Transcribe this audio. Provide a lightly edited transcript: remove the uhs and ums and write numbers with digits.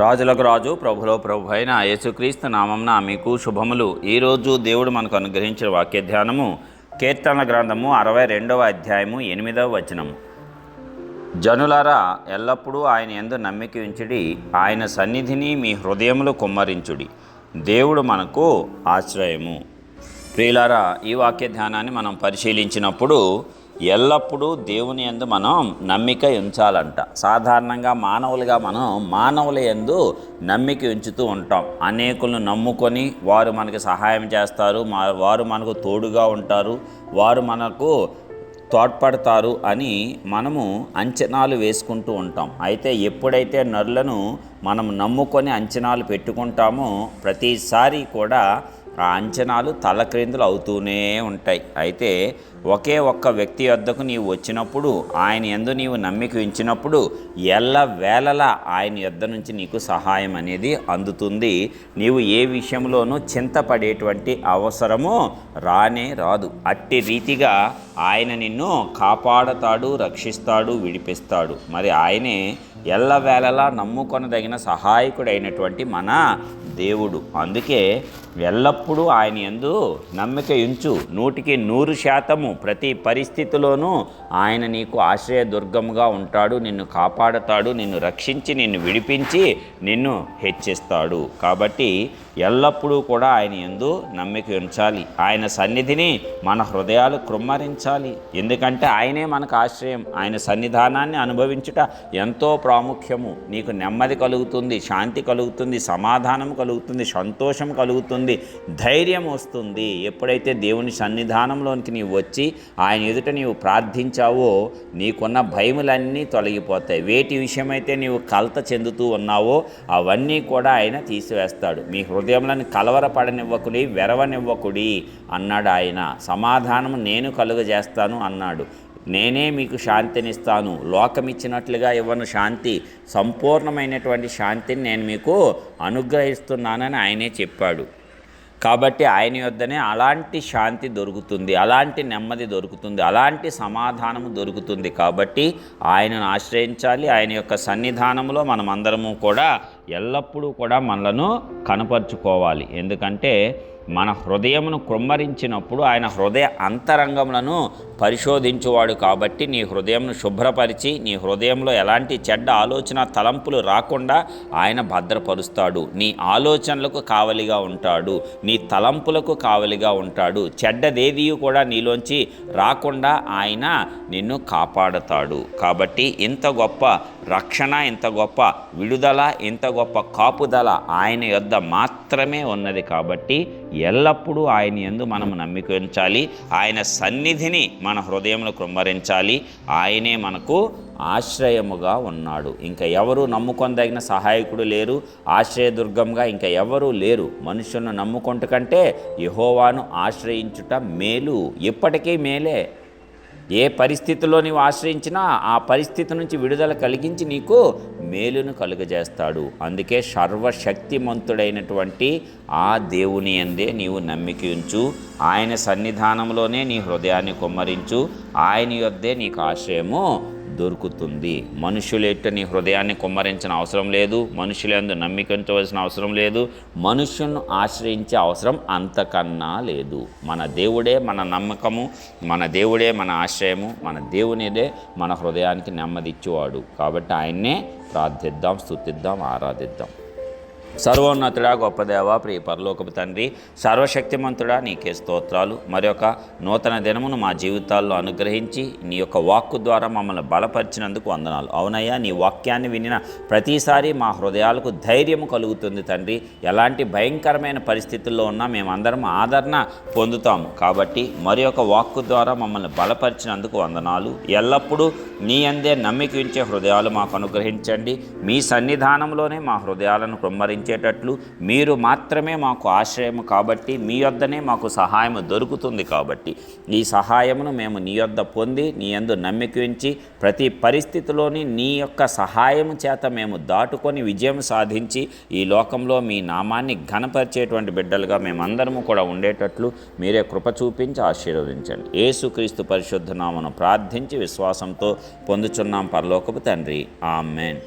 రాజులకు రాజు ప్రభులో ప్రభు అయిన యేసుక్రీస్తు నామంన మీకు శుభములు. ఈరోజు దేవుడు మనకు అనుగ్రహించిన వాక్య ధ్యానము కీర్తన గ్రంథము 62వ అధ్యాయము 8వ వచనము. జనులారా, ఎల్లప్పుడూ ఆయన యందు నమ్మిక ఉంచుడి, ఆయన సన్నిధిని మీ హృదయములు కుమ్మరించుడి. దేవుడు మనకు ఆశ్రయము. ప్రియులారా, ఈ వాక్య ధ్యానాన్ని మనం పరిశీలించినప్పుడు ఎల్లప్పుడూ దేవుని యందు మనం నమ్మిక ఉంచాలంట. సాధారణంగా మనం మానవుల యందు నమ్మిక ఉంచుతూ ఉంటాం. అనేకులను నమ్ముకొని వారు మనకి సహాయం చేస్తారు, వారు మనకు తోడుగా ఉంటారు, వారు మనకు తోడ్పడతారు అని మనము అంచనాలు వేసుకుంటూ ఉంటాం. అయితే ఎప్పుడైతే నరులను మనం నమ్ముకొని అంచనాలు పెట్టుకుంటామో ప్రతిసారి కూడా ఆ అంచనాలు తలక్రిందులు అవుతూనే ఉంటాయి. అయితే ఒకే ఒక్క వ్యక్తి వద్దకు నీవు వచ్చినప్పుడు, ఆయన యందు నీవు నమ్మిక ఉంచినప్పుడు ఎల్లవేళలా ఆయన యొద్ద నుంచి నీకు సహాయం అనేది అందుతుంది. నీవు ఏ విషయంలోనూ చింతపడేటువంటి అవసరము రానే రాదు. అట్టి రీతిగా ఆయన నిన్ను కాపాడతాడు, రక్షిస్తాడు, విడిపిస్తాడు. మరి ఆయనే ఎల్లవేళలా నమ్ముకొనదగిన సహాయకుడైనటువంటి మన దేవుడు. అందుకే ఎల్లప్పుడూ ఆయన యందు నమ్మిక ఉంచు. 100% ప్రతి పరిస్థితిలోనూ ఆయన నీకు ఆశ్రయదుర్గముగా ఉంటాడు, నిన్ను కాపాడతాడు, నిన్ను రక్షించి నిన్ను విడిపించి నిన్ను హెచ్చిస్తాడు. కాబట్టి ఎల్లప్పుడూ కూడా ఆయన యందు నమ్మిక ఉంచాలి. ఆయన సన్నిధిని మన హృదయాలు కృమ్మరించాలి. ఎందుకంటే ఆయనే మనకు ఆశ్రయం. ఆయన సన్నిధానాన్ని అనుభవించుట ఎంతో ప్రాముఖ్యము. నీకు నెమ్మది కలుగుతుంది, శాంతి కలుగుతుంది, సమాధానం కలుగుతుంది, సంతోషం కలుగుతుంది, ధైర్యం వస్తుంది. ఎప్పుడైతే దేవుని సన్నిధానంలోనికి నీవు వచ్చి ఆయన ఎదుట నీవు ప్రార్థించావో నీకున్న భయములన్నీ తొలగిపోతాయి. వేటి విషయమైతే నీవు కలత చెందుతూ ఉన్నావో అవన్నీ కూడా ఆయన తీసివేస్తాడు. మీ హృదయంలను కలవరపడనివ్వకుడి, వెరవనివ్వకుడి అన్నాడు ఆయన. సమాధానం నేను కలుగజేస్తాను అన్నాడు. నేనే మీకు శాంతినిస్తాను, లోకమిచ్చినట్లుగా ఇవ్వను శాంతి, సంపూర్ణమైనటువంటి శాంతిని నేను మీకు అనుగ్రహిస్తున్నానని ఆయనే చెప్పాడు. కాబట్టి ఆయన యొద్దనే అలాంటి శాంతి దొరుకుతుంది, అలాంటి నెమ్మది దొరుకుతుంది, అలాంటి సమాధానము దొరుకుతుంది. కాబట్టి ఆయనను ఆశ్రయించాలి. ఆయన యొక్క సన్నిధానంలో మనమందరము కూడా ఎల్లప్పుడూ కూడా మనలను కనపరుచుకోవాలి. ఎందుకంటే మన హృదయమును కృమ్మరించినప్పుడు ఆయన హృదయ అంతరంగములను పరిశోధించువాడు. కాబట్టి నీ హృదయంను శుభ్రపరిచి నీ హృదయంలో ఎలాంటి చెడ్డ ఆలోచన తలంపులు రాకుండా ఆయన భద్రపరుస్తాడు. నీ ఆలోచనలకు కావలిగా ఉంటాడు, నీ తలంపులకు కావలిగా ఉంటాడు. చెడ్డదేది కూడా నీలోంచి రాకుండా ఆయన నిన్ను కాపాడతాడు. కాబట్టి ఇంత గొప్ప రక్షణ, ఇంత గొప్ప విడుదల, ఇంత గొప్ప కాపుదల ఆయన యొద్ద మాత్రమే ఉన్నది. కాబట్టి ఎల్లప్పుడూ ఆయన యందు మనము నమ్మిక ఉంచాలి. ఆయన సన్నిధిని మన హృదయంలో కృమ్మరించాలి. ఆయనే మనకు ఆశ్రయముగా ఉన్నాడు. ఇంకా ఎవరు నమ్ముకొనదగిన సహాయకుడు లేరు, ఆశ్రయదుర్గంగా ఇంకా ఎవరూ లేరు. మనుషులను నమ్ముకొంట కంటే యెహోవాను ఆశ్రయించుట మేలు, ఎప్పటికీ మేలే. ఏ పరిస్థితిలో నీవు ఆశ్రయించినా ఆ పరిస్థితి నుంచి విడుదల కలిగించి నీకు మేలును కలుగజేస్తాడు. అందుకే సర్వశక్తిమంతుడైనటువంటి ఆ దేవుని యందే నీవు నమ్మిక ఉంచు. ఆయన సన్నిధానంలోనే నీ హృదయాన్ని కుమ్మరించు. ఆయన యొద్దే నీకు ఆశ్రయము దొరుకుతుంది. మనుషులేట నీ హృదయాన్ని కుమ్మరించిన అవసరం లేదు, మనుషులందు నమ్మిక ఉంచవలసిన అవసరం లేదు, మనుషులను ఆశ్రయించే అవసరం అంతకన్నా లేదు. మన దేవుడే మన నమ్మకము, మన దేవుడే మన ఆశ్రయము, మన దేవునిదే మన హృదయానికి నెమ్మదిచ్చేవాడు. కాబట్టి ఆయన్నే ప్రార్థిద్దాం, స్తుతిద్దాం, ఆరాధిద్దాం. సర్వోన్నతుడా, గొప్ప దేవా, ప్రియ పరలోకపు తండ్రి, సర్వశక్తిమంతుడా, నీకే స్తోత్రాలు. మరి ఒక నూతన దినమును మా జీవితాల్లో అనుగ్రహించి నీ యొక్క వాక్కు ద్వారా మమ్మల్ని బలపరిచినందుకు వందనాలు. అవునయ్యా, నీ వాక్యాన్ని వినిన ప్రతిసారి మా హృదయాలకు ధైర్యం కలుగుతుంది తండ్రి. ఎలాంటి భయంకరమైన పరిస్థితుల్లో ఉన్నా మేమందరం ఆదరణ పొందుతాము. కాబట్టి మరి ఒక వాక్కు ద్వారా మమ్మల్ని బలపరిచినందుకు వందనాలు. ఎల్లప్పుడూ నీ అందే నమ్మిక ఉంచే హృదయాలు మాకు అనుగ్రహించండి. మీ సన్నిధానంలోనే మా హృదయాలను కృమ్మరించేటట్లు మీరు మాత్రమే మాకు ఆశ్రయము. కాబట్టి మీ యొద్దనే మాకు సహాయం దొరుకుతుంది. కాబట్టి ఈ సహాయమును మేము నీ యొద్ద పొంది నీ యందు నమ్మిక ఉంచి ప్రతి పరిస్థితిలోని నీ యొక్క సహాయము చేత మేము దాటుకొని విజయం సాధించి ఈ లోకంలో మీ నామాన్ని ఘనపరిచేటువంటి బిడ్డలుగా మేమందరము కూడా ఉండేటట్లు మీరే కృప చూపించి ఆశీర్వదించండి. యేసుక్రీస్తు పరిశుద్ధ నామమున ప్రార్థించి విశ్వాసంతో పొందుచున్నాం పరలోకపు తండ్రి. ఆమేన్.